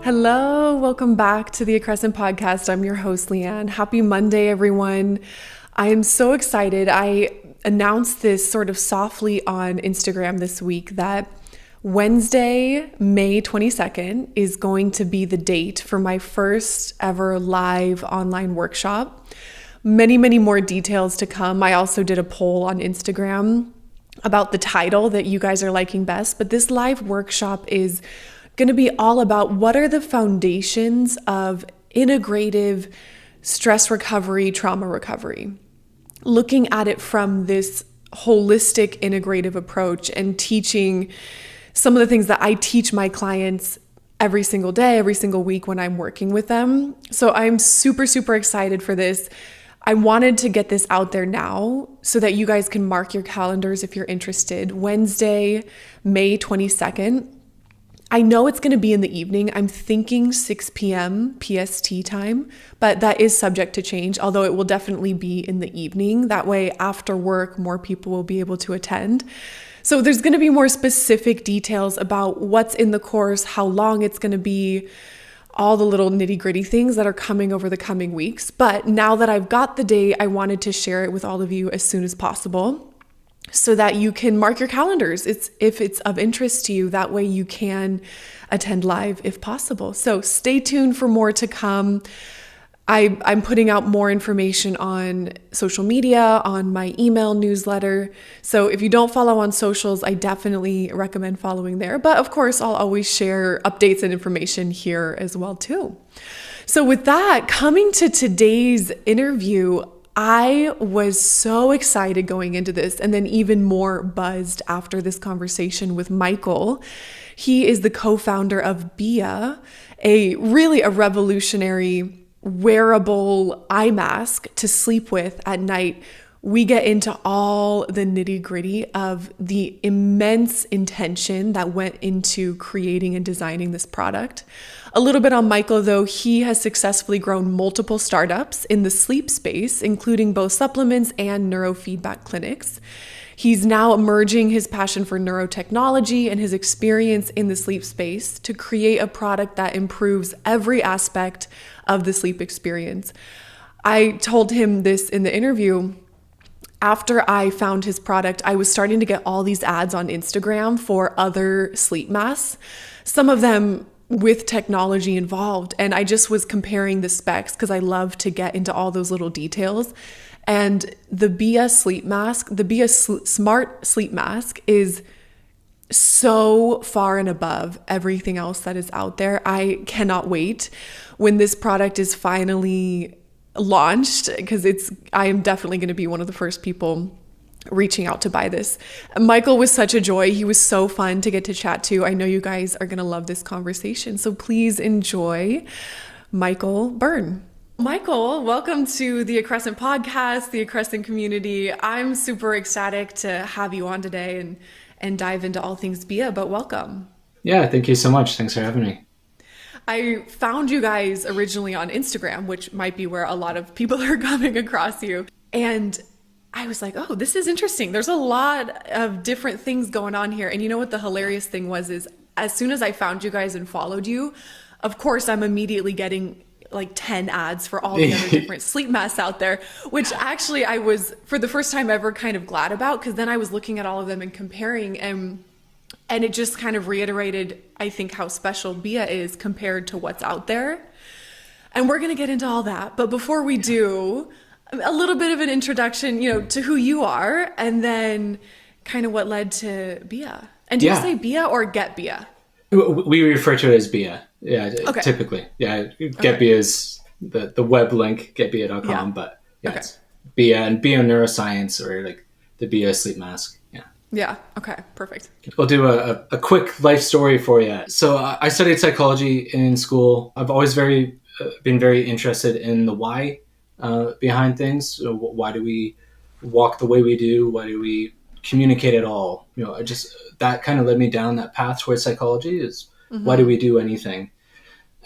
Hello, welcome back to the Accrescent podcast. I'm your host, Leigh Ann. Happy Monday, everyone. I am so excited. I announced this sort of softly on Instagram this week that Wednesday, May 22nd is going to be the date for my first ever live online workshop. Many more details to come. I also did a poll on Instagram about the title that you guys are liking best, but this live workshop is going to be all about what are the foundations of integrative stress recovery, trauma recovery. Looking at it from this holistic integrative approach and teaching some of the things that I teach my clients every single day, every single week when I'm working with them. So I'm super excited for this. I wanted to get this out there now so that you guys can mark your calendars if you're interested. Wednesday, May 22nd. I know it's going to be in the evening. I'm thinking 6 p.m. PST time, but that is subject to change, although it will definitely be in the evening. That way, after work, more people will be able to attend. So there's going to be more specific details about what's in the course, how long it's going to be, all the little nitty-gritty things that are coming over the coming weeks. But now that I've got the date, I wanted to share it with all of you as soon as possible, so that you can mark your calendars if it's of interest to you. That way you can attend live if possible. So stay tuned for more to come. I'm putting out more information on social media, on my email newsletter. So if you don't follow on socials, I definitely recommend following there. But of course, I'll always share updates and information here as well too. So with that, coming to today's interview, I was so excited going into this, and then even more buzzed after this conversation with Michael. He is the co-founder of Bía, a revolutionary wearable eye mask to sleep with at night. We get into all the nitty-gritty of the immense intention that went into creating and designing this product. A little bit on Michael, though. He has successfully grown multiple startups in the sleep space, including both supplements and neurofeedback clinics. He's now merging his passion for neurotechnology and his experience in the sleep space to create a product that improves every aspect of the sleep experience. I told him this in the interview. After I found his product, I was starting to get all these ads on Instagram for other sleep masks, some of them with technology involved. And I just was comparing the specs because I love to get into all those little details. And the Bía Sleep Mask, the Bía Smart Sleep Mask is so far and above everything else that is out there. I cannot wait when this product is finally launched, because I am definitely going to be one of the first people reaching out to buy this. Michael was such a joy. He was so fun to get to chat to. I know you guys are going to love this conversation. So please enjoy Michael Byrne. Michael, welcome to the Accrescent podcast, the Accrescent community. I'm super ecstatic to have you on today and dive into all things Bía, but welcome. Yeah, thank you so much. Thanks for having me. I found you guys originally on Instagram, which might be where a lot of people are coming across you. And I was like, oh, this is interesting. There's a lot of different things going on here. And you know what the hilarious thing was is as soon as I found you guys and followed you, of course, I'm immediately getting like 10 ads for all the other different sleep masks out there, which actually I was, for the first time ever, kind of glad about, because then I was looking at all of them and comparing, and it just kind of reiterated, I think, how special Bía is compared to what's out there. And we're going to get into all that. But before we do, a little bit of an introduction, to who you are, and then kind of what led to Bía. And do you say Bía or Get Bía? We refer to it as Bía. Yeah, okay. Typically. Yeah, Get Bía is the web link, getbia.com, yeah. But it's Bía and Bía neuroscience, or like the Bía sleep mask. Yeah. Yeah. Okay. Perfect. I'll do a quick life story for you. So I studied psychology in school. I've always been very interested in the why behind things. So why do we walk the way we do? Why do we communicate at all? That kind of led me down that path towards psychology. Is why do we do anything?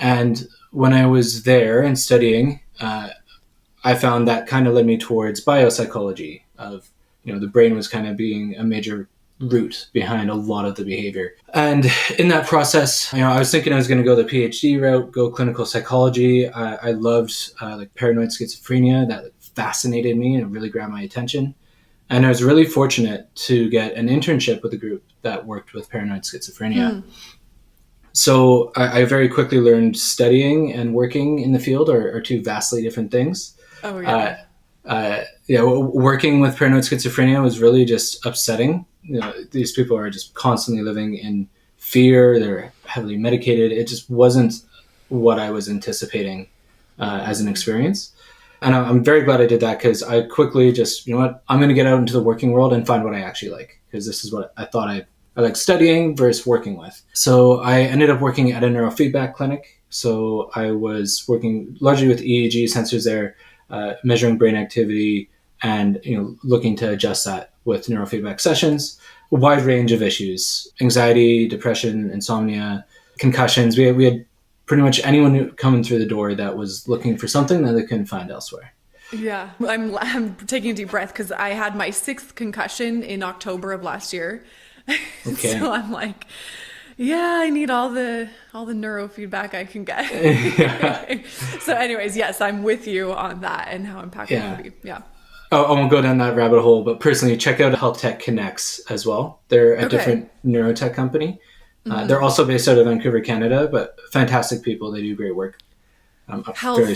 And when I was there and studying, I found that kind of led me towards biopsychology. Of the brain was kind of being a major root behind a lot of the behavior. And in that process, I was thinking I was going to go the PhD route, go clinical psychology. I loved like paranoid schizophrenia. That fascinated me and really grabbed my attention. And I was really fortunate to get an internship with a group that worked with paranoid schizophrenia. So I very quickly learned studying and working in the field are two vastly different things. Oh, yeah. Working with paranoid schizophrenia was really just upsetting. These people are just constantly living in fear. They're heavily medicated. It just wasn't what I was anticipating as an experience. And I'm very glad I did that, because I quickly just, I'm going to get out into the working world and find what I actually like, because this is what I thought I like studying versus working with. So I ended up working at a neurofeedback clinic. So I was working largely with EEG sensors there, measuring brain activity and looking to adjust that with neurofeedback sessions. A wide range of issues: anxiety, depression, insomnia, concussions. We had pretty much anyone coming through the door that was looking for something that they couldn't find elsewhere. Yeah, I'm taking a deep breath because I had my 6th concussion in October of last year. Okay. So I'm like, yeah, I need all the neurofeedback I can get. Yeah. So anyways, yes, I'm with you on that and how impactful it can be. Yeah. I won't go down that rabbit hole, but personally, check out Health Tech Connects as well. They're a different neurotech company. They're also based out of Vancouver, Canada, but fantastic people. They do great work. Health.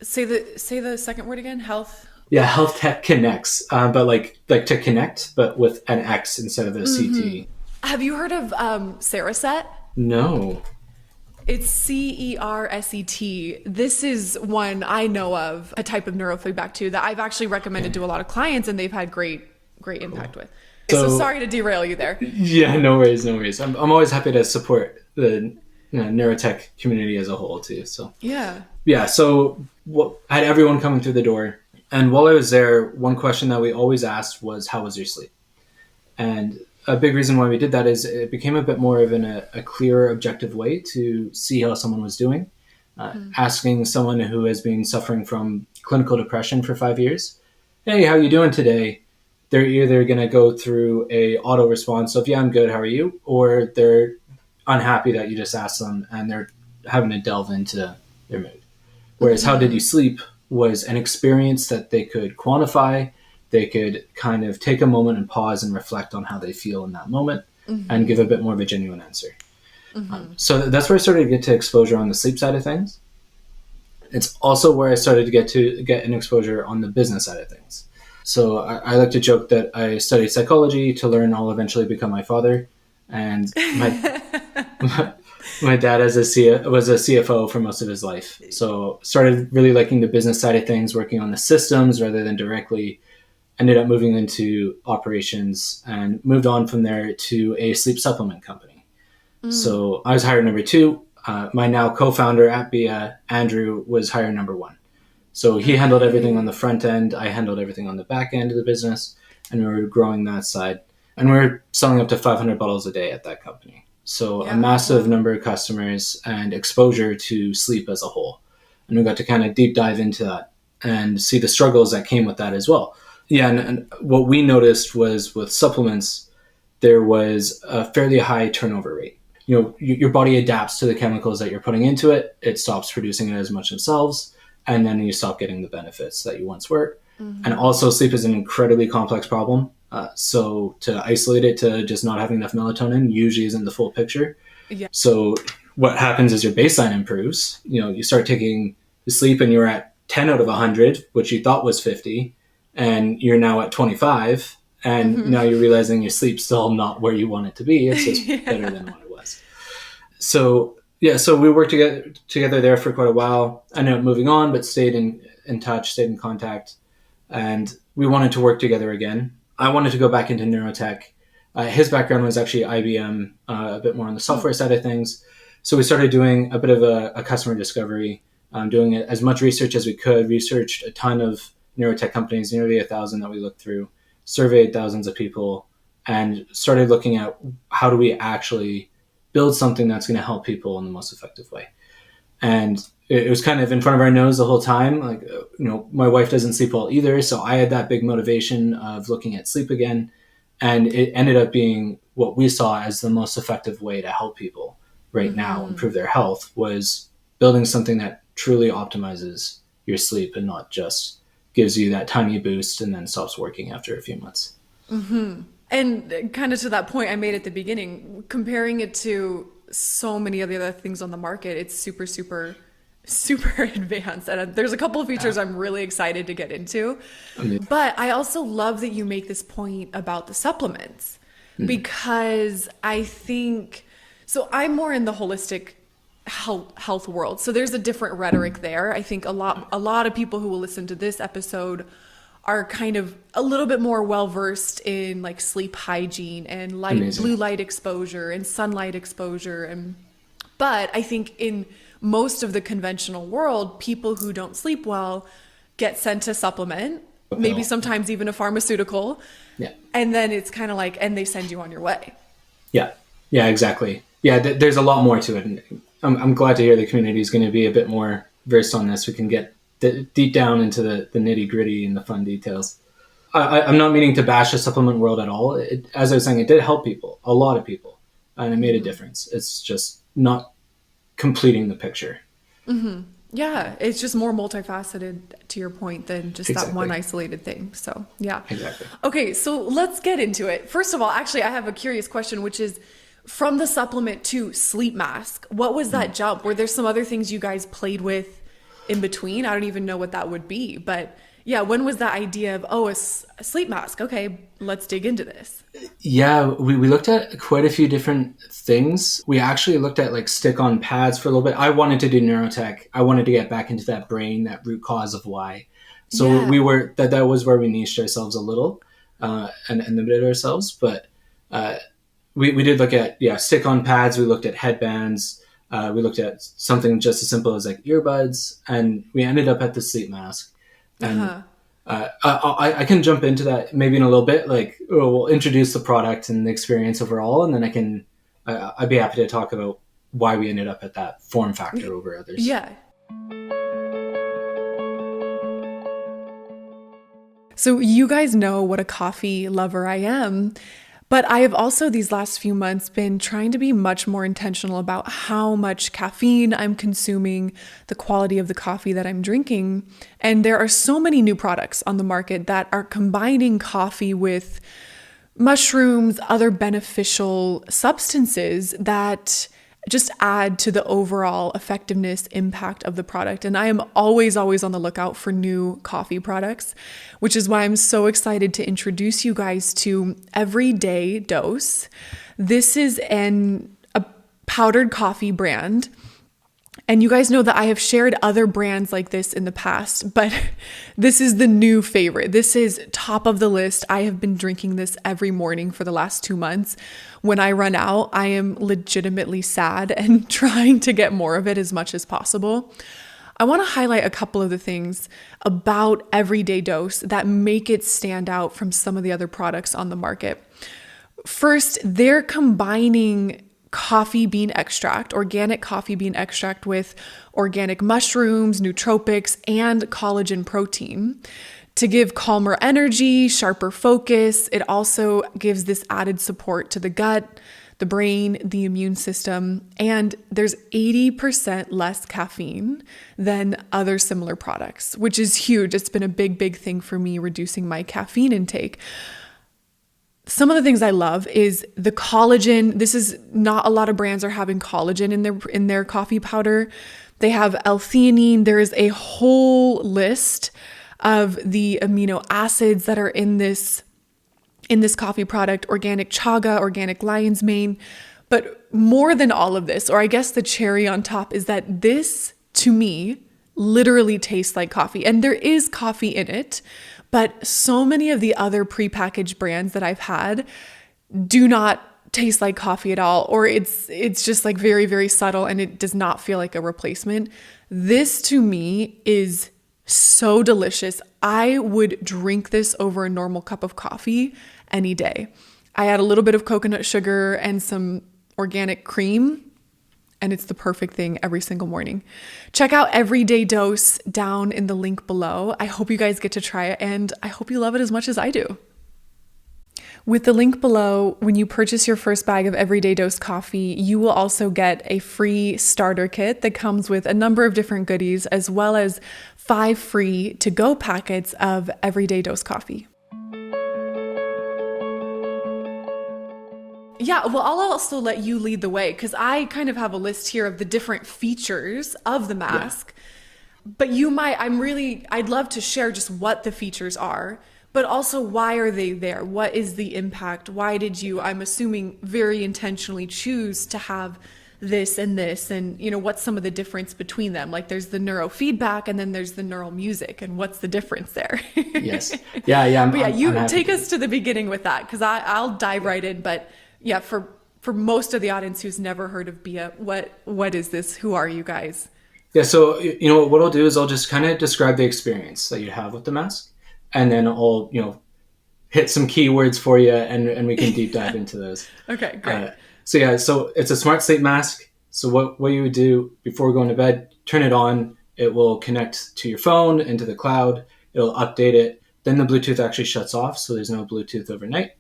Say the second word again. Health. Yeah, Health Tech Connects, but like to connect, but with an X instead of a CT. Have you heard of Cereset? No. It's CERSET. This is one I know of, a type of neurofeedback too, that I've actually recommended to a lot of clients, and they've had great impact with. So sorry to derail you there. Yeah, no worries. I'm always happy to support the neurotech community as a whole too. So yeah. So I had everyone coming through the door, and while I was there, one question that we always asked was, "How was your sleep?" And a big reason why we did that is it became a bit more of a clear, objective way to see how someone was doing. Asking someone who has been suffering from clinical depression for 5 years, "Hey, how are you doing today?" They're either going to go through a auto response of, "Yeah, I'm good, how are you?" Or they're unhappy that you just asked them and they're having to delve into their mood. Whereas how did you sleep was an experience that they could quantify. They could kind of take a moment and pause and reflect on how they feel in that moment and give a bit more of a genuine answer. So that's where I started to get to exposure on the sleep side of things. It's also where I started to get an exposure on the business side of things. So I like to joke that I studied psychology to learn I'll eventually become my father. And my dad was a CFO for most of his life. So started really liking the business side of things, working on the systems rather than directly. Ended up moving into operations and moved on from there to a sleep supplement company. So I was hire number 2. My now co-founder at Bía, Andrew, was hire number 1. So he handled everything on the front end. I handled everything on the back end of the business, and we were growing that side. And we were selling up to 500 bottles a day at that company. So a massive number of customers and exposure to sleep as a whole. And we got to kind of deep dive into that and see the struggles that came with that as well. Yeah, and what we noticed was with supplements, there was a fairly high turnover rate. Your body adapts to the chemicals that you're putting into it. It stops producing it as much themselves, and then you stop getting the benefits that you once were. And also, sleep is an incredibly complex problem. So to isolate it to just not having enough melatonin usually isn't the full picture. Yeah. So what happens is your baseline improves. You start taking the sleep and you're at 10 out of 100, which you thought was 50, and you're now at 25. And now you're realizing your sleep's still not where you want it to be. It's just better than what it was. So we worked together there for quite a while. I ended up moving on, but stayed in touch, stayed in contact. And we wanted to work together again. I wanted to go back into neurotech. His background was actually IBM, a bit more on the software side of things. So we started doing a bit of a customer discovery, doing as much research as we could, researched a ton of neurotech companies, nearly 1,000 that we looked through, surveyed thousands of people, and started looking at how do we actually build something that's going to help people in the most effective way. And it was kind of in front of our nose the whole time. Like, my wife doesn't sleep well either. So I had that big motivation of looking at sleep again. And it ended up being what we saw as the most effective way to help people right now improve their health, was building something that truly optimizes your sleep and not just gives you that tiny boost and then stops working after a few months. And kind of to that point I made at the beginning, comparing it to so many of the other things on the market, it's super, super, super advanced. And there's a couple of features I'm really excited to get into. But I also love that you make this point about the supplements, because I think, so I'm more in the holistic health world. So there's a different rhetoric there. I think a lot of people who will listen to this episode are kind of a little bit more well-versed in like sleep hygiene and blue light exposure and sunlight exposure. But I think in most of the conventional world, people who don't sleep well get sent a supplement, maybe sometimes even a pharmaceutical. Yeah. And then it's kind of like, and they send you on your way. Yeah. Yeah, exactly. Yeah. There's a lot more to it. And I'm glad to hear the community is going to be a bit more versed on this. We can get deep down into the nitty gritty and the fun details. I'm not meaning to bash the supplement world at all. As I was saying, it did help people, a lot of people, and it made a difference. It's just not completing the picture. Yeah, it's just more multifaceted, to your point, than just that one isolated thing. So yeah. Exactly. Okay, so let's get into it. First of all, actually, I have a curious question, which is, from the supplement to sleep mask, what was that jump? Were there some other things you guys played with in between? I don't even know what that would be, but yeah, when was that idea of, a sleep mask? Okay, let's dig into this. Yeah, we looked at quite a few different things. We actually looked at like stick-on pads for a little bit. I wanted to do neurotech. I wanted to get back into that brain, that root cause of why. So we were, that was where we niched ourselves a little and limited ourselves. But we did look at, stick-on pads. We looked at headbands. We looked at something just as simple as like earbuds, and we ended up at the sleep mask. And I can jump into that maybe in a little bit. Like, we'll introduce the product and the experience overall, and then I'd be happy to talk about why we ended up at that form factor over others. Yeah. So you guys know what a coffee lover I am. But I have also these last few months been trying to be much more intentional about how much caffeine I'm consuming, the quality of the coffee that I'm drinking. And there are so many new products on the market that are combining coffee with mushrooms, other beneficial substances that just add to the overall effectiveness, impact of the product. And I am always on the lookout for new coffee products, which is why I'm so excited to introduce you guys to Everyday Dose. This is a powdered coffee brand. And you guys know that I have shared other brands like this in the past, but this is the new favorite. This is top of the list. I have been drinking this every morning for the last 2 months. When I run out, I am legitimately sad and trying to get more of it as much as possible. I want to highlight a couple of the things about Everyday Dose that make it stand out from some of the other products on the market. First, they're combining coffee bean extract, organic coffee bean extract, with organic mushrooms, nootropics, and collagen protein to give calmer energy, sharper focus. It also gives this added support to the gut, the brain, the immune system, and there's 80% less caffeine than other similar products, which is huge. It's been a big thing for me, reducing my caffeine intake. Some of the things I love is the collagen. This is not a lot of brands are having collagen in their coffee powder. They have L-theanine. There is a whole list of the amino acids that are in this coffee product, organic chaga, organic lion's mane. But more than all of this, or I guess the cherry on top, is that this, to me, literally tastes like coffee. And there is coffee in it, but so many of the other prepackaged brands that I've had do not taste like coffee at all, or it's just like very subtle, and it does not feel like a replacement. This, to me, is so delicious. I would drink this over a normal cup of coffee any day. I add a little bit of coconut sugar and some organic cream, and it's the perfect thing every single morning. Check out Everyday Dose down in the link below. I hope you guys get to try it, and I hope you love it as much as I do. With the link below, when you purchase your first bag of Everyday Dose coffee, you will also get a free starter kit that comes with a number of different goodies, as well as 5 free to-go packets of Everyday Dose coffee. Yeah, well, I'll also let you lead the way because I kind of have a list here of the different features of the mask. Yeah. But I'd love to share just what the features are, but also why are they there? What is the impact? Why did you, I'm assuming, very intentionally choose to have this and this? And, what's some of the difference between them? Like there's the neurofeedback and then there's the neural music. And what's the difference there? Yes. Yeah. I'm take us to the beginning with that because I'll dive right in. But yeah, for most of the audience who's never heard of Bía, what is this? Who are you guys? Yeah, so what I'll do is I'll just kind of describe the experience that you have with the mask, and then I'll hit some keywords for you, and we can deep dive into those. Okay, great. So it's a smart sleep mask. So what you would do before going to bed, turn it on. It will connect to your phone, into the cloud. It'll update it. Then the Bluetooth actually shuts off, so there's no Bluetooth overnight.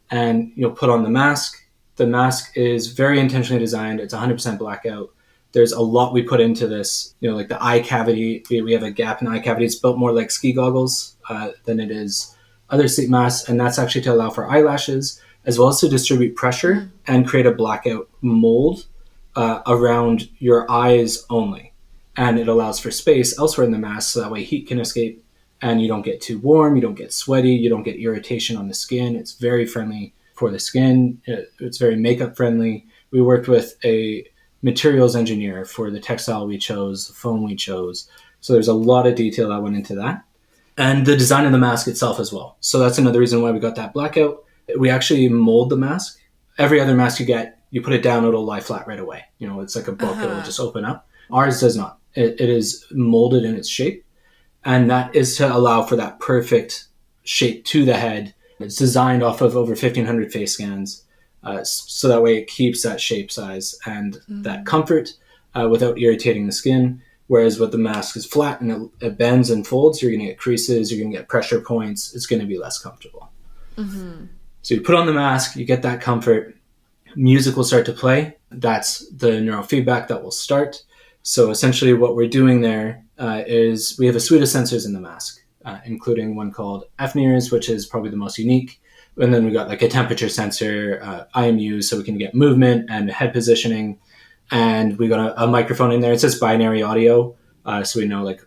And you'll put on the mask. The mask is very intentionally designed. It's 100% blackout. There's a lot we put into this, like the eye cavity. We have a gap in the eye cavity. It's built more like ski goggles than it is other sleep masks. And that's actually to allow for eyelashes, as well as to distribute pressure and create a blackout mold around your eyes only. And it allows for space elsewhere in the mask so that way heat can escape and you don't get too warm, you don't get sweaty, you don't get irritation on the skin. It's very friendly for the skin. It's very makeup friendly. We worked with a materials engineer for the textile we chose, the foam we chose. So there's a lot of detail that went into that. And the design of the mask itself as well. So that's another reason why we got that blackout. We actually mold the mask. Every other mask you get, you put it down, it'll lie flat right away. It's like a book, it'll just open up. Ours does not. It is molded in its shape. And that is to allow for that perfect shape to the head. It's designed off of over 1,500 face scans. So that way it keeps that shape size and that comfort without irritating the skin. Whereas with the mask is flat and it bends and folds, you're going to get creases, you're going to get pressure points. It's going to be less comfortable. Mm-hmm. So you put on the mask, you get that comfort. Music will start to play. That's the neurofeedback that will start. So essentially what we're doing there is we have a suite of sensors in the mask, including one called FNIRS, which is probably the most unique. And then we got like a temperature sensor, IMU, so we can get movement and head positioning. And we got a microphone in there. It says binary audio. So we know like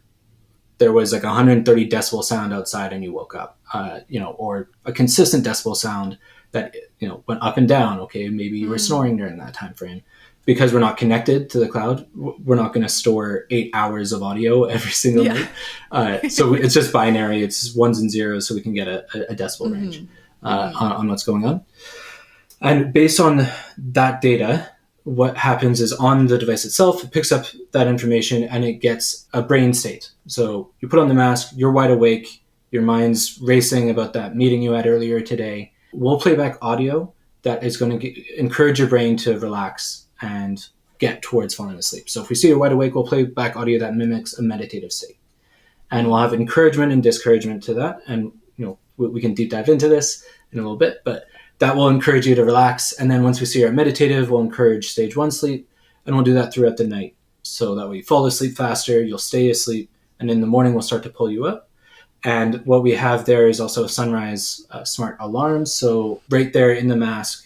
there was like 130 decibel sound outside and you woke up, or a consistent decibel sound that, went up and down. Okay, maybe you were snoring during that time frame. Because we're not connected to the cloud, we're not going to store 8 hours of audio every single night. So it's just binary. It's ones and zeros, so we can get a decibel range on what's going on. And based on that data, what happens is on the device itself, it picks up that information and it gets a brain state. So you put on the mask, you're wide awake, your mind's racing about that meeting you had earlier today. We'll play back audio that is going to encourage your brain to relax and get towards falling asleep. So if we see you're wide awake, we'll play back audio that mimics a meditative state. And we'll have encouragement and discouragement to that. And, we can deep dive into this in a little bit, but that will encourage you to relax. And then once we see you're meditative, we'll encourage stage 1 sleep, and we'll do that throughout the night. So that way you fall asleep faster, you'll stay asleep, and in the morning we'll start to pull you up. And what we have there is also a sunrise smart alarm. So right there in the mask,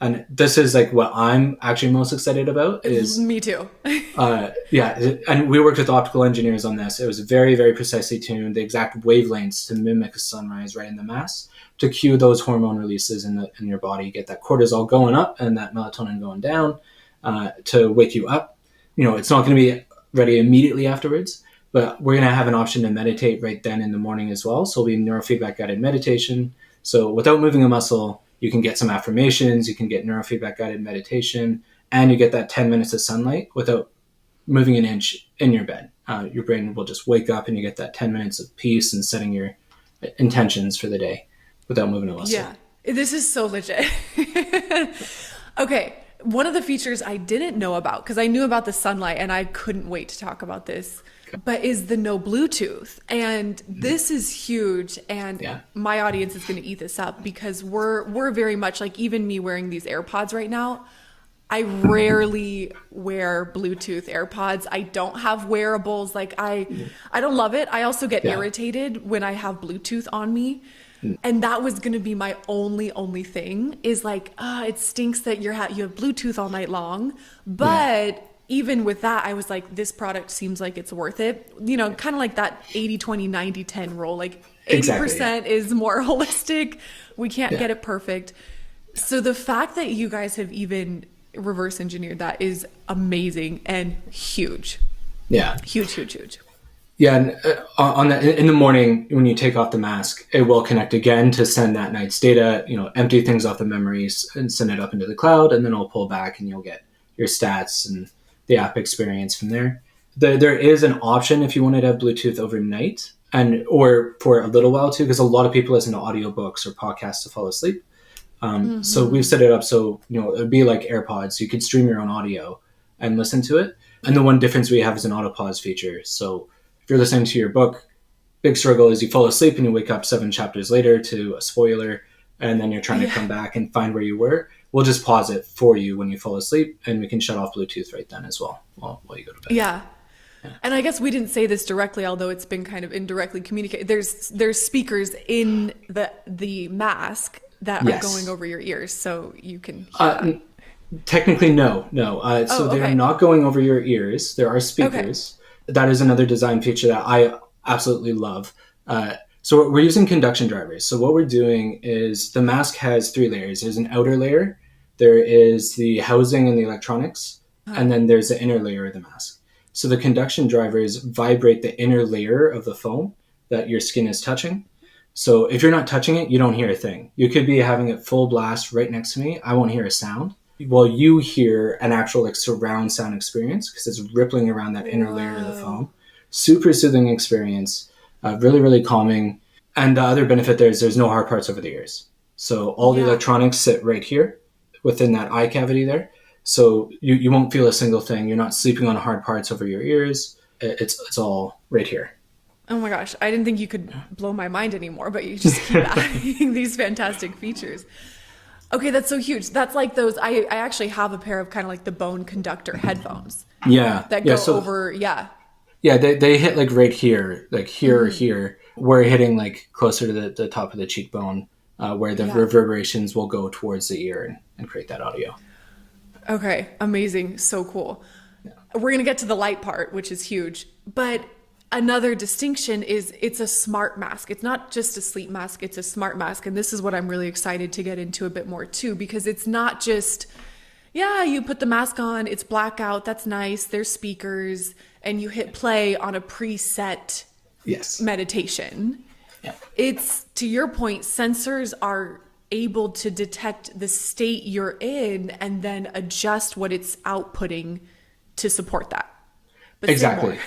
and this is like what I'm actually most excited about is... Me too. And we worked with optical engineers on this. It was very, very precisely tuned, the exact wavelengths to mimic a sunrise right in the mask to cue those hormone releases in your body, get that cortisol going up and that melatonin going down to wake you up. It's not going to be ready immediately afterwards, but we're going to have an option to meditate right then in the morning as well. So it'll be neurofeedback guided meditation. So without moving a muscle, you can get some affirmations, you can get neurofeedback guided meditation, and you get that 10 minutes of sunlight without moving an inch in your bed. Your brain will just wake up and you get that 10 minutes of peace and setting your intentions for the day without moving a muscle. Yeah, this is so legit. Okay, one of the features I didn't know about, because I knew about the sunlight and I couldn't wait to talk about this, but is the no Bluetooth. And this is huge. And Yeah. my audience is going to eat this up because we're very much like, even me wearing these AirPods right now, I rarely wear Bluetooth AirPods. I don't have wearables. Like I don't love it. I also get irritated when I have Bluetooth on me. And that was going to be my only thing is like, it stinks that you have Bluetooth all night long. But even with that, I was like, this product seems like it's worth it. You know, kind of like that 80-20, 90-10 rule. Like 80% is more holistic. We can't get it perfect. So the fact that you guys have even reverse engineered that is amazing and huge. Yeah. Huge. Yeah, and in the morning when you take off the mask, it will connect again to send that night's data. You know, empty things off the memories and send it up into the cloud, and then it'll pull back, and you'll get your stats and the app experience from there. There is an option if you wanted to have Bluetooth overnight, or for a little while too, because a lot of people listen to audiobooks or podcasts to fall asleep. So we've set it up so it'd be like AirPods. You could stream your own audio and listen to it. And the one difference we have is an auto pause feature. So if you're listening to your book, big struggle is you fall asleep and you wake up 7 chapters later to a spoiler, and then you're trying to come back and find where you were. We'll just pause it for you when you fall asleep, and we can shut off Bluetooth right then as well while you go to bed. Yeah. And I guess we didn't say this directly, although it's been kind of indirectly communicated. There's speakers in the mask that are going over your ears, so you can hear Technically, no. So they're not going over your ears. There are speakers. That is another design feature that I absolutely love. So we're using conduction drivers. So what we're doing is the mask has 3 layers. There's an outer layer, there is the housing and the electronics, and then there's the inner layer of the mask. So the conduction drivers vibrate the inner layer of the foam that your skin is touching. So if you're not touching it, you don't hear a thing. You could be having it full blast right next to me. I won't hear a sound. Well, you hear an actual surround sound experience because it's rippling around that inner layer of the foam. Super soothing experience, really, really calming. And the other benefit there is there's no hard parts over the ears. So all the electronics sit right here within that eye cavity there. So you won't feel a single thing. You're not sleeping on hard parts over your ears. It's all right here. Oh my gosh, I didn't think you could blow my mind anymore, but you just keep adding these fantastic features. Okay, that's so huge. That's like those, I actually have a pair of kind of like the bone conductor headphones. Yeah. That go over, Yeah, they hit like right here, like here or here. We're hitting like closer to the top of the cheekbone where the reverberations will go towards the ear and create that audio. Okay, amazing. So cool. Yeah. We're going to get to the light part, which is huge. But another distinction is it's a smart mask. It's not just a sleep mask, it's a smart mask. And this is what I'm really excited to get into a bit more too, because it's not just, you put the mask on, it's blackout, that's nice, there's speakers, and you hit play on a preset meditation. Yeah. It's, to your point, sensors are able to detect the state you're in and then adjust what it's outputting to support that. But exactly.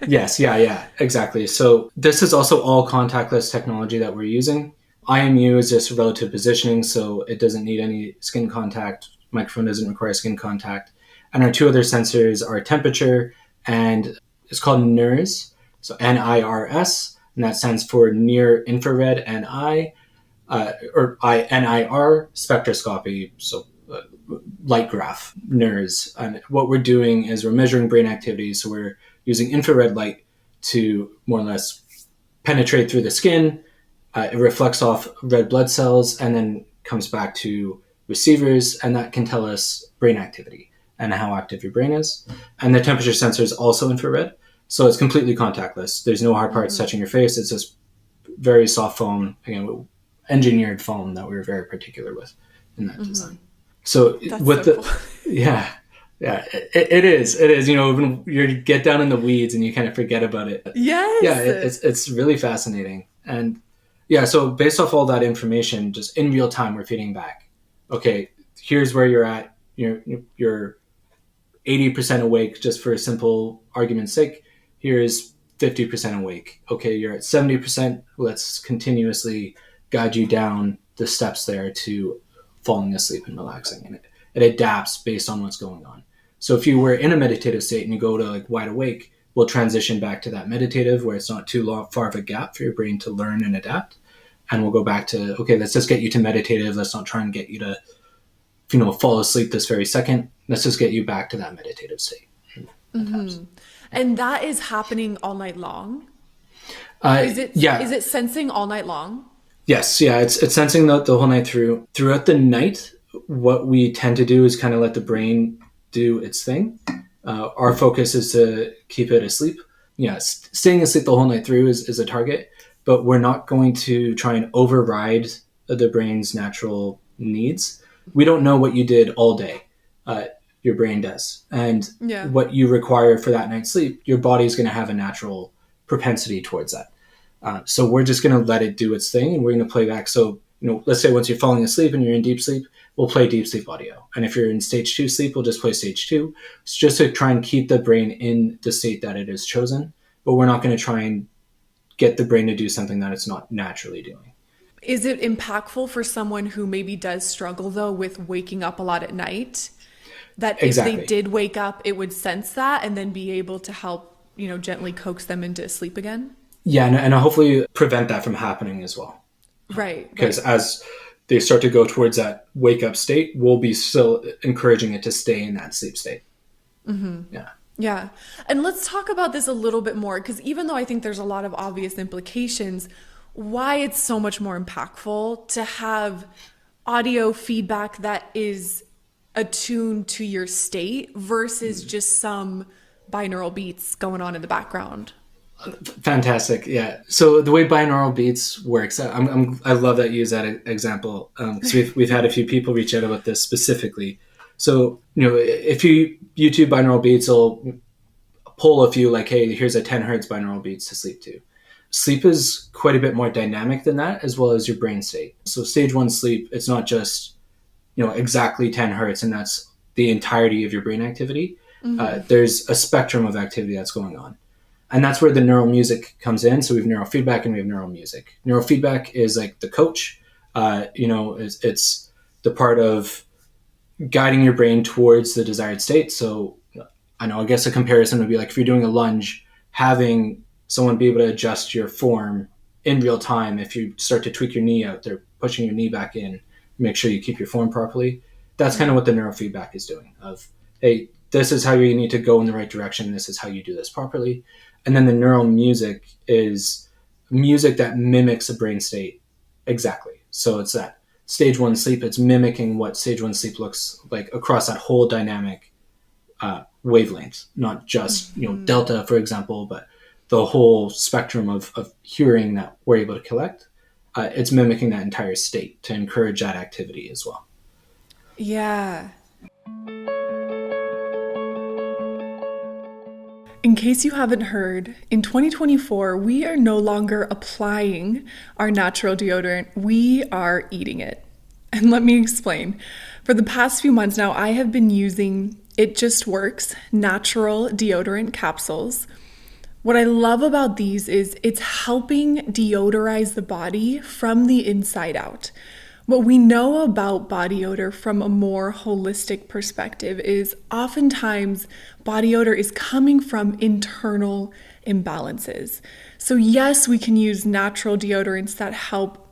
Yes. Yeah, exactly. So this is also all contactless technology that we're using. IMU is just relative positioning, so it doesn't need any skin contact. Microphone doesn't require skin contact. And our 2 other sensors are temperature, and it's called NIRS, so NIRS, and that stands for near infrared NI, or NIR spectroscopy, so light graph, NIRS. And what we're doing is we're measuring brain activity. So we're using infrared light to more or less penetrate through the skin. It reflects off red blood cells and then comes back to receivers, and that can tell us brain activity and how active your brain is. And the temperature sensor is also infrared. So it's completely contactless. There's no hard parts touching your face. It's just very soft foam, again, engineered foam that we were very particular with in that design. So that's with so the cool. It is when you get down in the weeds and you kind of forget about it. It's really fascinating. And so based off all that information, just in real time, we're feeding back, okay, here's where you're at. You're 80% awake, just for a simple argument's sake. Here's 50% awake. Okay, you're at 70%. Let's continuously guide you down the steps there to falling asleep and relaxing. And it adapts based on what's going on. So if you were in a meditative state and you go to like wide awake, we'll transition back to that meditative where it's not too far of a gap for your brain to learn and adapt. And we'll go back to, okay, let's just get you to meditative. Let's not try and get you to, fall asleep this very second. Let's just get you back to that meditative state. Mm-hmm. And that is happening all night long? Is it sensing all night long? Yes. Yeah. It's sensing the whole night through. Throughout the night, what we tend to do is kind of let the brain do its thing. Our focus is to keep it asleep. Yeah. Staying asleep the whole night through is a target, but we're not going to try and override the brain's natural needs. We don't know what you did all day. Your brain does. And what you require for that night's sleep, your body's going to have a natural propensity towards that. So we're just going to let it do its thing, and we're going to play back. So, let's say once you're falling asleep and you're in deep sleep, we'll play deep sleep audio. And if you're in stage 2 sleep, we'll just play stage 2. It's just to try and keep the brain in the state that it has chosen, but we're not going to try and get the brain to do something that it's not naturally doing. Is it impactful for someone who maybe does struggle, though, with waking up a lot at night? That if they did wake up, it would sense that and then be able to help, gently coax them into sleep again? Yeah, and hopefully prevent that from happening as well. Right. Because as they start to go towards that wake up state, we'll be still encouraging it to stay in that sleep state. Mm-hmm. Yeah. And let's talk about this a little bit more, because even though I think there's a lot of obvious implications, why it's so much more impactful to have audio feedback that is attuned to your state versus just some binaural beats going on in the background. Fantastic. Yeah. So the way binaural beats works, I love that you use that example, because we've had a few people reach out about this specifically. So, if you YouTube binaural beats, will pull a few like, hey, here's a 10 hertz binaural beats to sleep to. Sleep is quite a bit more dynamic than that, as well as your brain state. So stage 1 sleep, it's not just, exactly 10 hertz and that's the entirety of your brain activity. Mm-hmm. There's a spectrum of activity that's going on. And that's where the neural music comes in. So we have neurofeedback and we have neural music. Neurofeedback is like the coach. It's the part of guiding your brain towards the desired state. So I guess a comparison would be like if you're doing a lunge, having someone be able to adjust your form in real time. If you start to tweak your knee out, they're pushing your knee back in, make sure you keep your form properly. That's kind of what the neurofeedback is doing of, hey, this is how you need to go in the right direction. This is how you do this properly. And then the neural music is music that mimics a brain state exactly. So it's that stage 1 sleep. It's mimicking what stage 1 sleep looks like across that whole dynamic wavelength, not just, delta, for example, but the whole spectrum of hearing that we're able to collect. It's mimicking that entire state to encourage that activity as well. Yeah. In case you haven't heard, in 2024, we are no longer applying our natural deodorant. We are eating it. And let me explain. For the past few months now, I have been using It Just Works natural deodorant capsules. What I love about these is it's helping deodorize the body from the inside out. What we know about body odor from a more holistic perspective is oftentimes body odor is coming from internal imbalances. So yes, we can use natural deodorants that help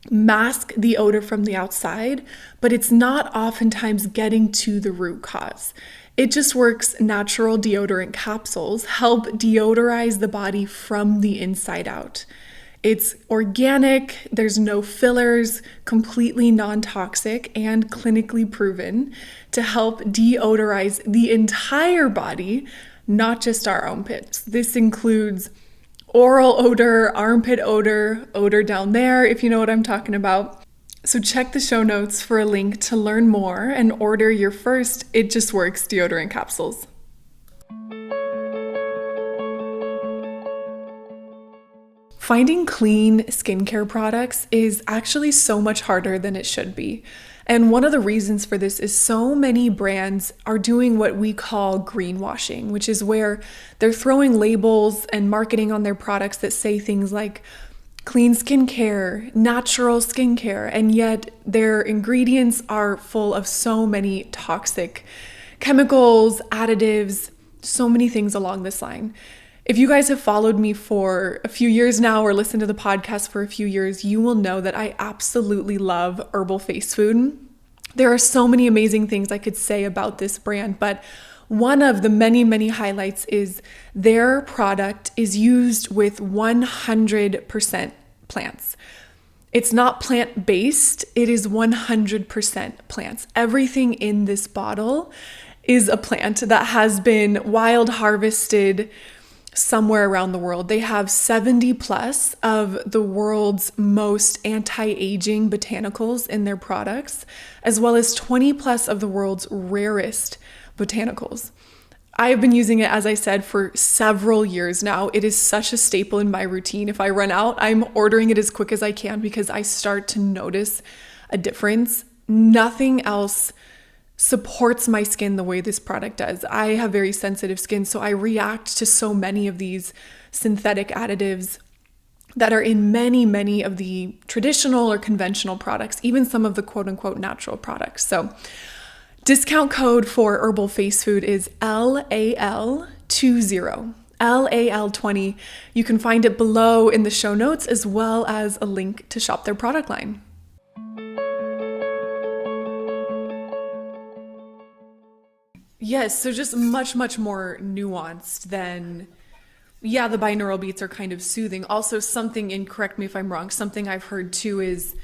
mask the odor from the outside, but it's not oftentimes getting to the root cause. It Just Works natural deodorant capsules help deodorize the body from the inside out. It's organic, there's no fillers, completely non-toxic, and clinically proven to help deodorize the entire body, not just our armpits. This includes oral odor, armpit odor, odor down there, if you know what I'm talking about. So check the show notes for a link to learn more and order your first It Just Works deodorant capsules. Finding clean skincare products is actually so much harder than it should be. And one of the reasons for this is so many brands are doing what we call greenwashing, which is where they're throwing labels and marketing on their products that say things like clean skincare, natural skincare, and yet their ingredients are full of so many toxic chemicals, additives, so many things along this line. If you guys have followed me for a few years now or listened to the podcast for a few years, you will know that I absolutely love herbal face food. There are so many amazing things I could say about this brand, but one of the many, many highlights is their product is used with 100% plants. It's not plant-based, it is 100% plants. Everything in this bottle is a plant that has been wild harvested somewhere around the world. They have 70 plus of the world's most anti-aging botanicals in their products, as well as 20 plus of the world's rarest botanicals. I have been using it, as I said, for several years now. It is such a staple in my routine. If I run out, I'm ordering it as quick as I can because I start to notice a difference. Nothing else supports my skin the way this product does. I have very sensitive skin, so I react to so many of these synthetic additives that are in many, many of the traditional or conventional products, even some of the quote unquote natural products. So discount code for herbal face food is LAL20, LAL20. You can find it below in the show notes, as well as a link to shop their product line. Yes, so just much, much more nuanced than, yeah, the binaural beats are kind of soothing. Also something, and correct me if I'm wrong, something I've heard too is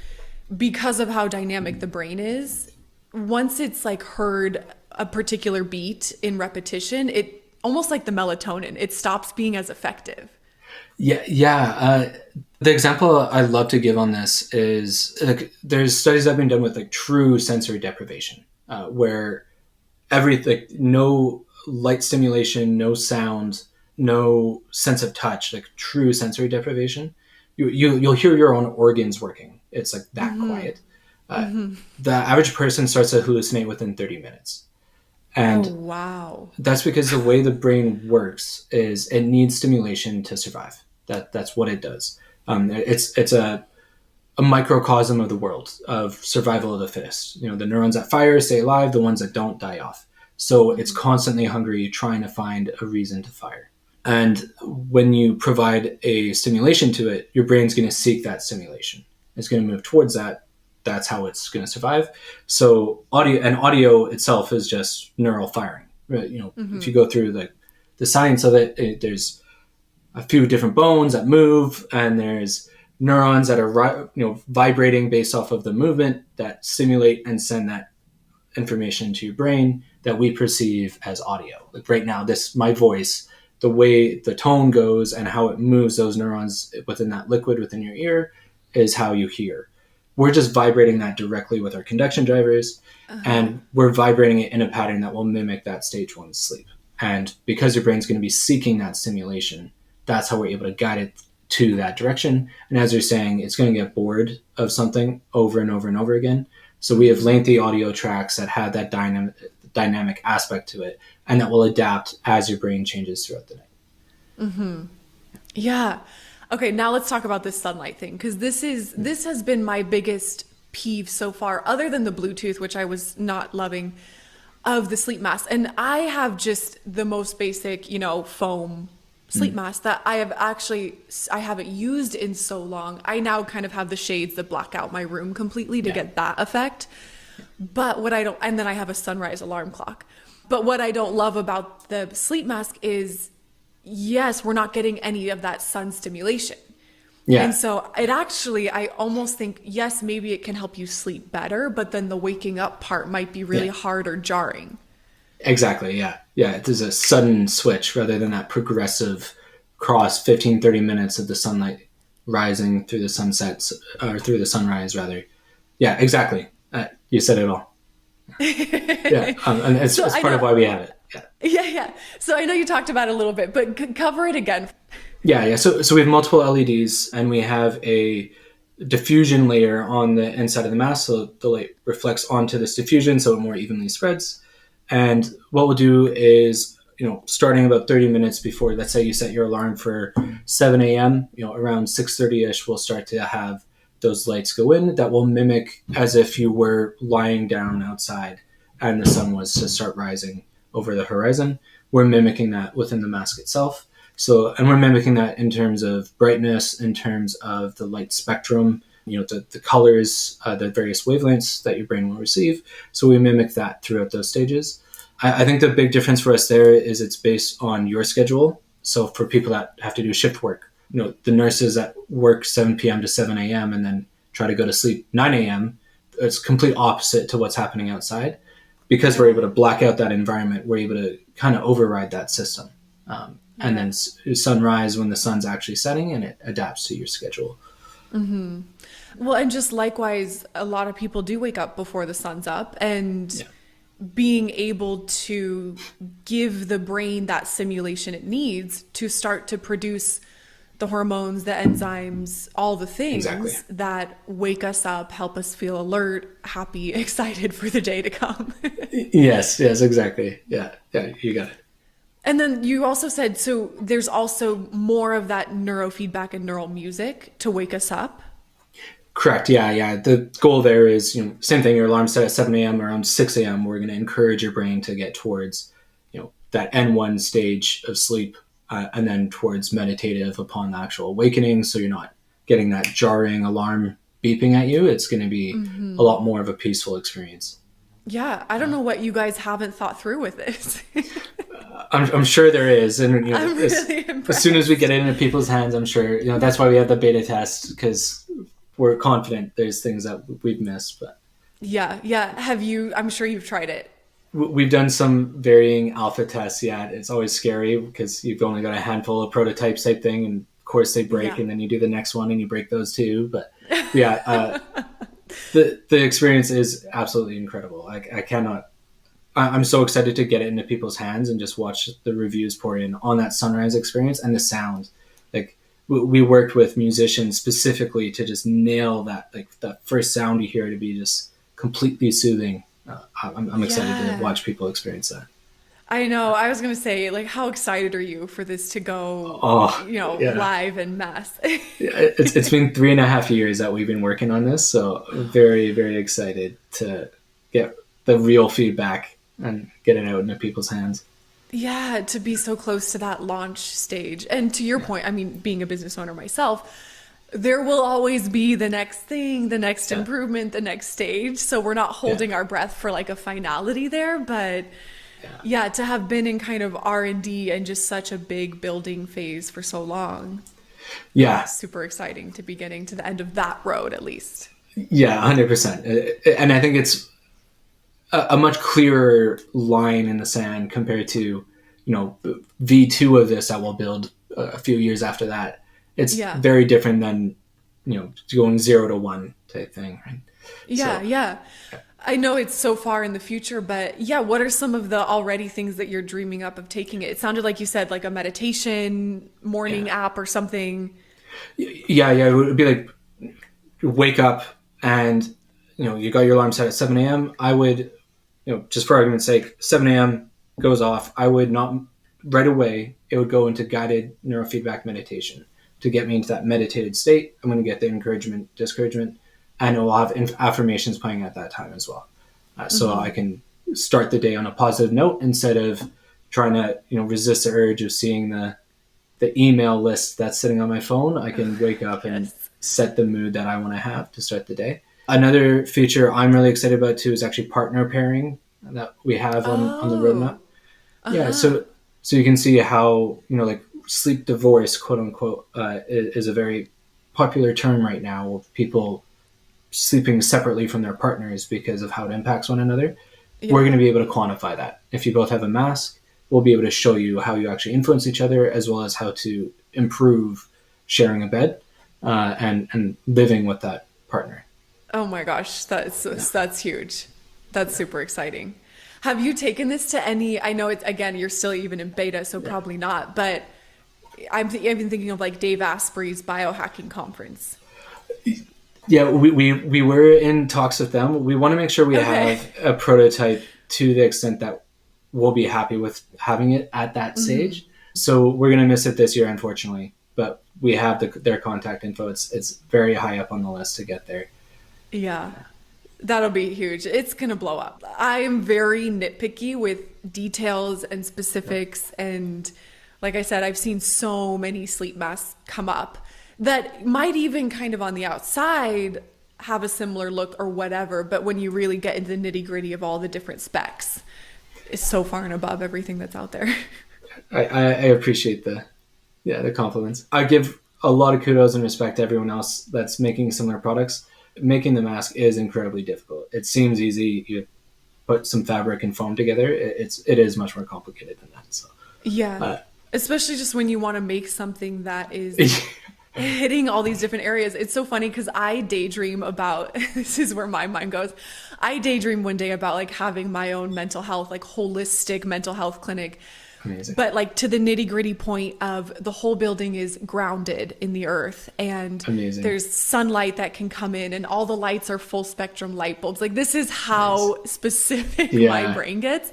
because of how dynamic the brain is, once it's like heard a particular beat in repetition, it almost like the melatonin, it stops being as effective. Yeah. The example I love to give on this is like there's studies that have been done with like true sensory deprivation, where everything, no light stimulation, no sound, no sense of touch, like true sensory deprivation. You'll hear your own organs working. It's like that quiet. The average person starts to hallucinate within 30 minutes. And oh, wow. That's because the way the brain works is it needs stimulation to survive. That's what it does. It's a microcosm of the world of survival of the fittest. You know, the neurons that fire stay alive, the ones that don't die off. So it's constantly hungry, trying to find a reason to fire. And when you provide a stimulation to it, your brain's going to seek that stimulation. It's going to move towards that. That's how it's going to survive. So audio itself is just neural firing. Right? You know, if you go through the science of it, there's a few different bones that move, and there's neurons that are vibrating based off of the movement that stimulate and send that information to your brain that we perceive as audio. Like right now, my voice, the way the tone goes and how it moves those neurons within that liquid within your ear is how you hear. We're just vibrating that directly with our conduction drivers, and we're vibrating it in a pattern that will mimic that stage 1 sleep. And because your brain's going to be seeking that stimulation, that's how we're able to guide it to that direction. And as you're saying, it's going to get bored of something over and over and over again. So we have lengthy audio tracks that have that dynamic aspect to it, and that will adapt as your brain changes throughout the night. Yeah. Okay, now let's talk about this sunlight thing, because this has been my biggest peeve so far, other than the Bluetooth, which I was not loving, of the sleep mask. And I have just the most basic, foam sleep mask that I haven't used in so long. I now kind of have the shades that black out my room completely to get that effect. But and then I have a sunrise alarm clock. But what I don't love about the sleep mask is, yes, we're not getting any of that sun stimulation. Yeah. And so I almost think, yes, maybe it can help you sleep better, but then the waking up part might be really hard or jarring. Exactly. Yeah. Yeah. It is a sudden switch rather than that progressive cross 15, 30 minutes of the sunlight rising through the sunsets or through the sunrise rather. Yeah, exactly. You said it all. Yeah. And it's part of why we have it. Yeah. So I know you talked about it a little bit, but cover it again. Yeah. So we have multiple LEDs, and we have a diffusion layer on the inside of the mask. So the light reflects onto this diffusion so it more evenly spreads. And what we'll do is, starting about 30 minutes before, let's say you set your alarm for 7 a.m., around 6:30ish, we'll start to have those lights go in that will mimic as if you were lying down outside and the sun was to start rising over the horizon. we're mimicking that within the mask itself. So, and we're mimicking that in terms of brightness, in terms of the light spectrum, the colors, the various wavelengths that your brain will receive. So we mimic that throughout those stages. I think the big difference for us there is it's based on your schedule. So for people that have to do shift work, the nurses that work 7 p.m. to 7 a.m. and then try to go to sleep 9 a.m., it's complete opposite to what's happening outside. Because we're able to black out that environment, we're able to kind of override that system. And then sunrise when the sun's actually setting, and it adapts to your schedule. Mm-hmm. Well, and just likewise, a lot of people do wake up before the sun's up, and being able to give the brain that simulation it needs to start to produce the hormones, the enzymes, all the things that wake us up, help us feel alert, happy, excited for the day to come. Yes, exactly. Yeah, you got it. And then you also said, so there's also more of that neurofeedback and neural music to wake us up. Correct. Yeah. The goal there is, same thing. Your alarm's set at 7 a.m. Around 6 a.m. We're going to encourage your brain to get towards, that N1 stage of sleep, and then towards meditative upon the actual awakening. So you're not getting that jarring alarm beeping at you. It's going to be a lot more of a peaceful experience. Yeah, I don't know what you guys haven't thought through with this. I'm sure there is, and I'm really impressed. As soon as we get it into people's hands, I'm sure that's why we have the beta test, because we're confident there's things that we've missed. But yeah, I'm sure you've tried it. We've done some varying alpha tests. Yeah, it's always scary because you've only got a handful of prototypes type thing, and of course they break, and then you do the next one and you break those too. But the experience is absolutely incredible. I'm so excited to get it into people's hands and just watch the reviews pour in on that sunrise experience and the sound. Like we worked with musicians specifically to just nail that, like that first sound you hear to be just completely soothing. I'm excited to watch people experience that. I know. I was going to say, like, how excited are you for this to go, live en masse? It's been 3.5 years that we've been working on this. So very, very excited to get the real feedback and get it out into people's hands. Yeah, to be so close to that launch stage. And to your point, I mean, being a business owner myself, there will always be the next thing, the next improvement, the next stage. So we're not holding our breath for like a finality there, but to have been in kind of R&D and just such a big building phase for so long. Yeah. Super exciting to be getting to the end of that road, at least. Yeah, 100%. And I think it's a much clearer line in the sand compared to, V2 of this that we'll build a few years after that. It's very different than, going 0 to 1 type thing. Right? Yeah. I know it's so far in the future, but what are some of the already things that you're dreaming up of taking it? It sounded like you said like a meditation morning app or something. Yeah. It would be like wake up and, you got your alarm set at 7 a.m. I would, just for argument's sake, 7 a.m. goes off. I would not right away. It would go into guided neurofeedback meditation to get me into that meditated state. I'm going to get the encouragement, discouragement, and it will have affirmations playing at that time as well. So I can start the day on a positive note instead of trying to, resist the urge of seeing the email list that's sitting on my phone. I can wake up and set the mood that I want to have to start the day. Another feature I'm really excited about too is actually partner pairing that we have on the roadmap. Yeah. So you can see how, like sleep divorce, quote unquote, is a very popular term right now of people sleeping separately from their partners because of how it impacts one another. We're going to be able to quantify that. If you both have a mask, we'll be able to show you how you actually influence each other, as well as how to improve sharing a bed and living with that partner. Oh my gosh, that's huge. That's super exciting. Have you taken this to any, I know it's, again, you're still even in beta, so probably not, but I've been thinking of like Dave Asprey's biohacking conference. Yeah, we were in talks with them. We want to make sure we have a prototype to the extent that we'll be happy with having it at that stage. So we're going to miss it this year, unfortunately, but we have their contact info. It's very high up on the list to get there. Yeah. That'll be huge. It's going to blow up. I am very nitpicky with details and specifics. And like I said, I've seen so many sleep masks come up that might even kind of on the outside have a similar look or whatever. But when you really get into the nitty gritty of all the different specs, it's so far and above everything that's out there. I appreciate the compliments. I give a lot of kudos and respect to everyone else that's making similar products. Making the mask is incredibly difficult. It seems easy. You put some fabric and foam together. It is much more complicated than that. So yeah, especially just when you want to make something that is hitting all these different areas. It's so funny because I daydream about, this is where my mind goes. I daydream one day about like having my own mental health, like holistic mental health clinic. Amazing. But like to the nitty gritty point of the whole building is grounded in the earth, and Amazing. There's sunlight that can come in, and all the lights are full spectrum light bulbs. Like this is how specific my brain gets.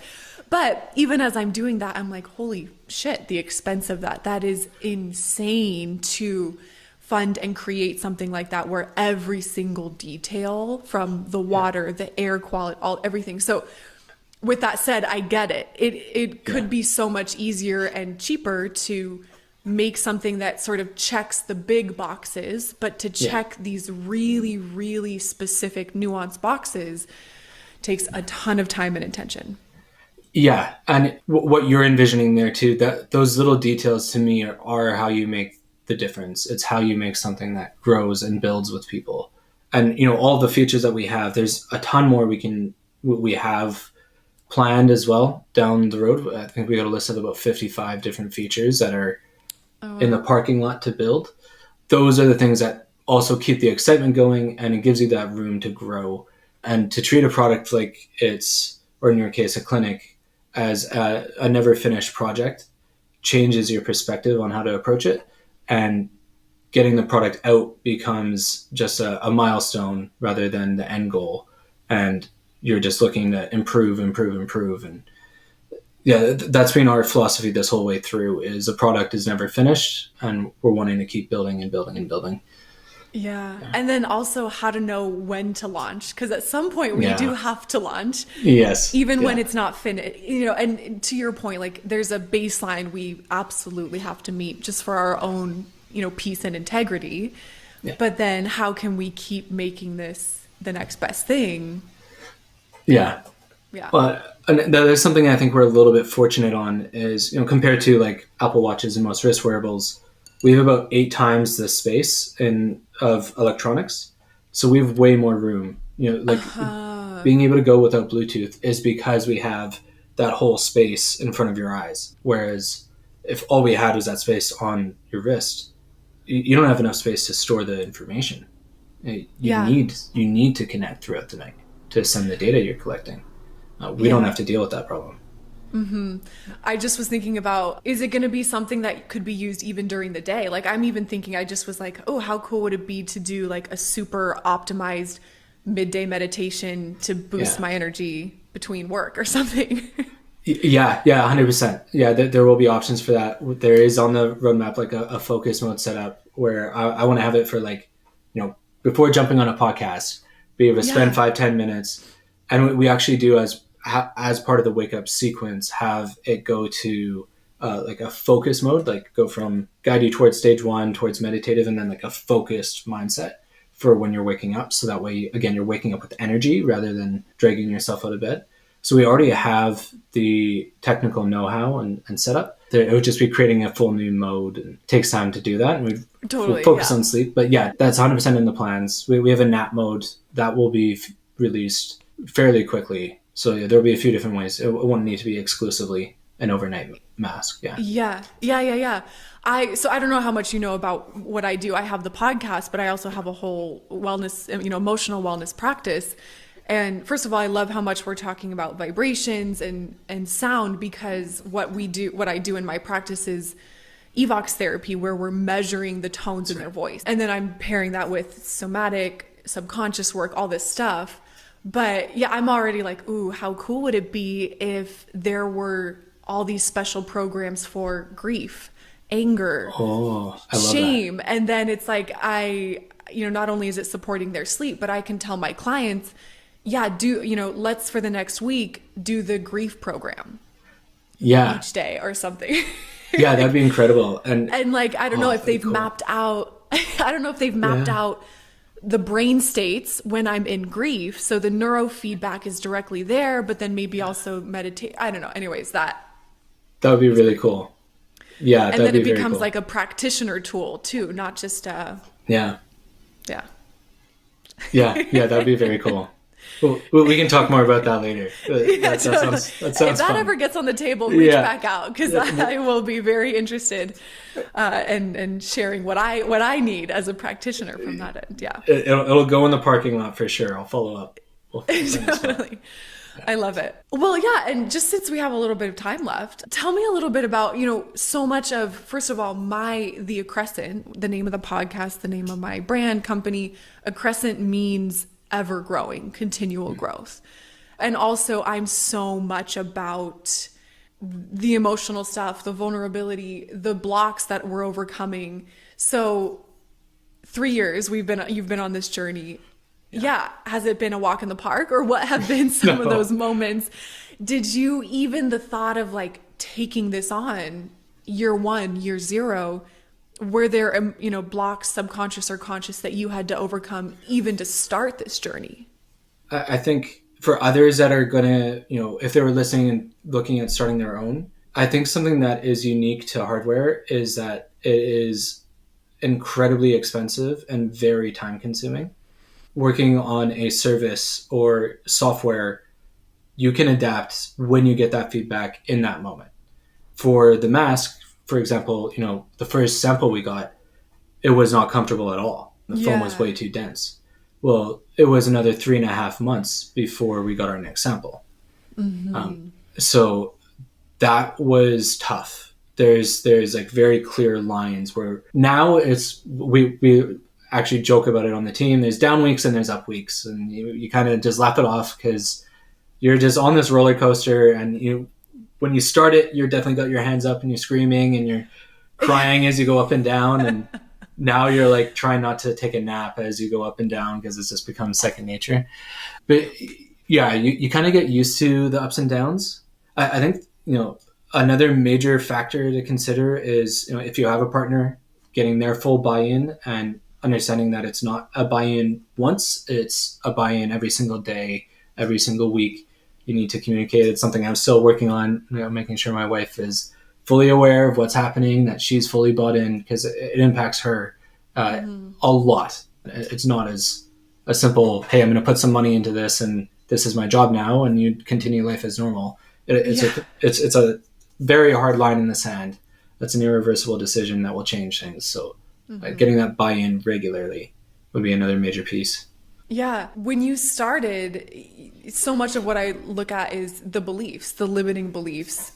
But even as I'm doing that, I'm like, holy shit, the expense of that is insane to fund and create something like that where every single detail from the water, the air quality, everything. So with that said, I get it. It could be so much easier and cheaper to make something that sort of checks the big boxes, but to check these really, really specific nuanced boxes takes a ton of time and attention. Yeah. And what you're envisioning there too, that those little details to me are how you make the difference. It's how you make something that grows and builds with people. And, all the features that we have, there's a ton more we have planned as well down the road. I think we got a list of about 55 different features that are in the parking lot to build. Those are the things that also keep the excitement going, and it gives you that room to grow and to treat a product like or in your case, a clinic, as a never finished project changes your perspective on how to approach it, and getting the product out becomes just a milestone rather than the end goal. And you're just looking to improve. And that's been our philosophy this whole way through, is a product is never finished and we're wanting to keep building and building and building. Yeah. And then also how to know when to launch. Because at some point we do have to launch. Yes. Even when it's not finished. And to your point, like there's a baseline we absolutely have to meet just for our own, peace and integrity. Yeah. But then how can we keep making this the next best thing? Yeah. And there's something I think we're a little bit fortunate on is, compared to like Apple Watches and most wrist wearables, we have about 8 times the space of electronics. So we have way more room. Being able to go without Bluetooth is because we have that whole space in front of your eyes. Whereas if all we had was that space on your wrist, you don't have enough space to store the information. You need to connect throughout the night to send the data you're collecting. We don't have to deal with that problem. Mm-hmm. I just was thinking about, is it going to be something that could be used even during the day? Like I'm even thinking, I just was like, oh, how cool would it be to do like a super optimized midday meditation to boost my energy between work or something? Yeah, 100%. Yeah, there will be options for that. There is on the roadmap like a focus mode set up where I want to have it for like, before jumping on a podcast, be able to spend 5-10 minutes. And we actually do as part of the wake up sequence, have it go to like a focus mode, like go from guide you towards stage 1, towards meditative, and then like a focused mindset for when you're waking up. So that way, again, you're waking up with energy rather than dragging yourself out of bed. So we already have the technical know-how and setup. It would just be creating a full new mode, and it takes time to do that. And we'll focus on sleep. But yeah, that's 100% in the plans. We have a nap mode that will be released fairly quickly. So there'll be a few different ways. It won't need to be exclusively an overnight mask. Yeah. So I don't know how much you know about what I do. I have the podcast, but I also have a whole wellness, emotional wellness practice. And first of all, I love how much we're talking about vibrations and sound, because what I do in my practice is evox therapy, where we're measuring the tones in their voice. And then I'm pairing that with somatic, subconscious work, all this stuff. But yeah, I'm already like, ooh, how cool would it be if there were all these special programs for grief, anger, shame. That. And then it's like, not only is it supporting their sleep, but I can tell my clients, yeah, let's for the next week do the grief program Yeah. each day or something. Yeah, that'd be incredible. And like, I don't know if that'd be they've cool. mapped out, I don't know if they've mapped Yeah. out the brain states when I'm in grief. So the neurofeedback is directly there, but then maybe also meditate. I don't know. Anyways, That would be really cool. Yeah, and that'd then be it very becomes cool. like a practitioner tool too, not just Yeah. yeah. Yeah, that'd be very cool. Well, we can talk more about that later. Yeah, totally. That sounds If that fun. ever gets on the table, reach Yeah. back out because I will be very interested and sharing what I need as a practitioner from that end. Yeah, It'll go in the parking lot for sure. I'll follow up. We'll find a spot. totally. I love it. Well, yeah, and just since we have a little bit of time left, tell me a little bit about, so much of, first of all, the Accrescent, the name of the podcast, the name of my brand company. Accrescent means ever growing, continual growth. And also I'm so much about the emotional stuff, the vulnerability, the blocks that we're overcoming. So 3 years you've been on this journey. Yeah. Has it been a walk in the park, or what have been some of those moments? Did you even the thought of like taking this on year 1, year 0, were there, blocks, subconscious or conscious, that you had to overcome even to start this journey? I think for others that are gonna, if they were listening and looking at starting their own, I think something that is unique to hardware is that it is incredibly expensive and very time consuming. Working on a service or software, you can adapt when you get that feedback in that moment. For the mask, for example, the first sample we got, it was not comfortable at all. The foam was way too dense. Well, it was another 3.5 months before we got our next sample. So that was tough. There's like very clear lines where now we actually joke about it on the team. There's down weeks and there's up weeks, and you kind of just laugh it off because you're just on this roller coaster, and when you start it, you're definitely got your hands up and you're screaming and you're crying as you go up and down, and now you're like trying not to take a nap as you go up and down because it's just become second nature. But yeah, you kind of get used to the ups and downs. I think another major factor to consider is if you have a partner, getting their full buy-in and understanding that it's not a buy-in once, it's a buy-in every single day, every single week. You need to communicate. It's something I'm still working on, making sure my wife is fully aware of what's happening, that she's fully bought in, because it impacts her a lot. It's not as a simple, hey, I'm going to put some money into this and this is my job now, and you continue life as normal. It's a very hard line in the sand. That's an irreversible decision that will change things. So getting that buy-in regularly would be another major piece. Yeah. When you started, so much of what I look at is the beliefs, the limiting beliefs.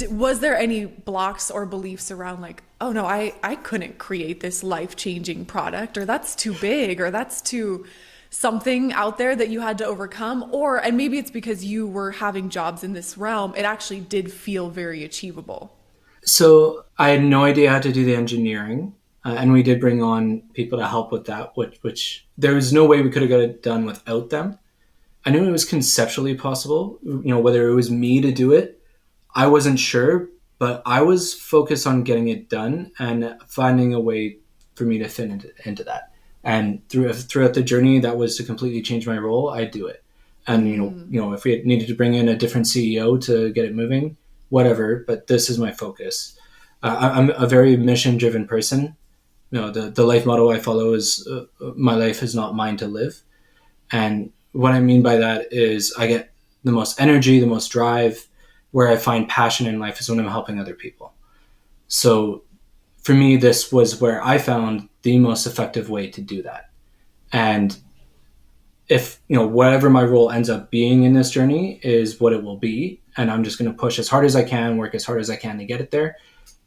Was there any blocks or beliefs around like, oh no, I couldn't create this life-changing product, or that's too big, or that's too something out there that you had to overcome? And maybe it's because you were having jobs in this realm, it actually did feel very achievable. So I had no idea how to do the engineering. And we did bring on people to help with that, which there was no way we could have got it done without them. I knew it was conceptually possible, whether it was me to do it, I wasn't sure, but I was focused on getting it done and finding a way for me to fit into that. And throughout the journey, that was to completely change my role. I'd do it. And, if we had needed to bring in a different CEO to get it moving, whatever, but this is my focus. I'm a very mission-driven person. The life motto I follow is my life is not mine to live. And what I mean by that is I get the most energy, the most drive, where I find passion in life is when I'm helping other people. So for me, this was where I found the most effective way to do that. And if, whatever my role ends up being in this journey is what it will be, and I'm just going to push as hard as I can, work as hard as I can to get it there.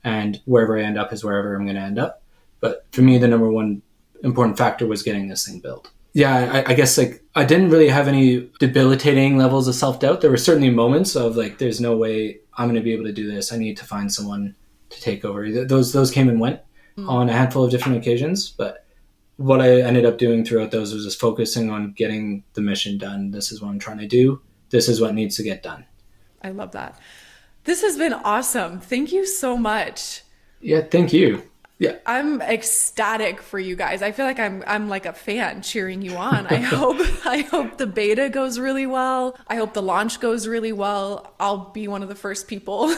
And wherever I end up is wherever I'm going to end up. But for me, the number one important factor was getting this thing built. Yeah, I guess I didn't really have any debilitating levels of self-doubt. There were certainly moments of there's no way I'm going to be able to do this. I need to find someone to take over. Those came and went on a handful of different occasions, but what I ended up doing throughout those was just focusing on getting the mission done. This is what I'm trying to do. This is what needs to get done. I love that. This has been awesome. Thank you so much. Yeah, thank you. Yeah. I'm ecstatic for you guys. I feel like I'm like a fan cheering you on. I hope the beta goes really well. I hope the launch goes really well. I'll be one of the first people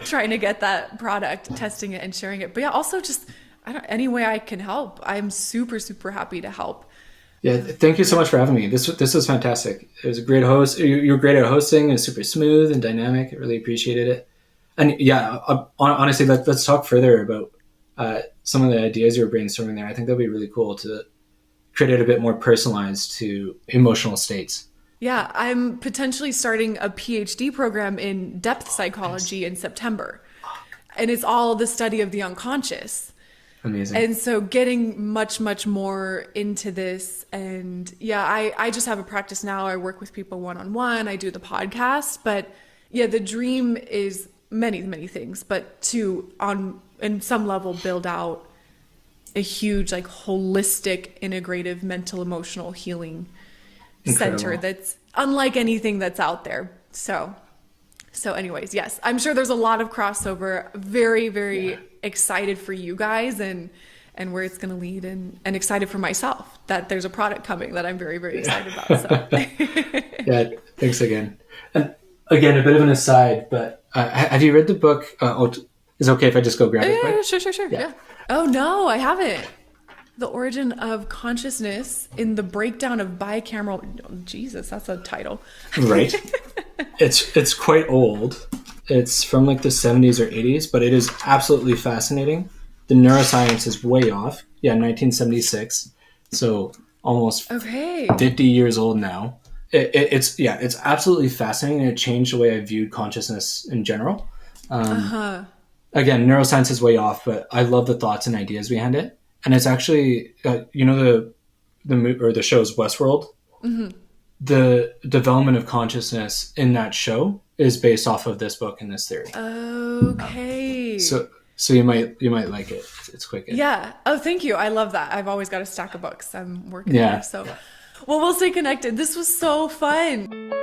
trying to get that product, testing it and sharing it. But yeah, also just any way I can help. I'm super, super happy to help. Yeah, thank you so much for having me. This was fantastic. It was a great host. You were great at hosting. It was super smooth and dynamic. I really appreciated it. And yeah, honestly, let's talk further about some of the ideas you were brainstorming there. I think that'd be really cool to create it a bit more personalized to emotional states. Yeah, I'm potentially starting a PhD program in depth psychology in September. And it's all the study of the unconscious. Amazing. And so getting much, much more into this. And yeah, I just have a practice now. I work with people one-on-one. I do the podcast. But yeah, the dream is many, many things. But to, on some level, build out a huge, like, holistic, integrative, mental, emotional healing center that's unlike anything that's out there. So anyways, yes, I'm sure there's a lot of crossover. Very, very excited for you guys and where it's going to lead, and excited for myself that there's a product coming that I'm very, very excited about. So yeah, thanks again. And again, a bit of an aside, but have you read the book? Is it okay if I just go grab it? Yeah, sure. Yeah. Oh no, I haven't. The Origin of Consciousness in the Breakdown of Bicameral. Oh, Jesus, that's a title. Right. It's quite old. It's from like the 70s or 80s, but it is absolutely fascinating. The neuroscience is way off. Yeah, 1976. So almost 50 years old now. It's absolutely fascinating, and it changed the way I viewed consciousness in general. Again, neuroscience is way off, but I love the thoughts and ideas behind it. And it's actually, the show's Westworld. Mm-hmm. The development of consciousness in that show is based off of this book and this theory. Okay. So you might like it. It's quick. Yeah. Oh, thank you. I love that. I've always got a stack of books I'm working on. So, well, we'll stay connected. This was so fun.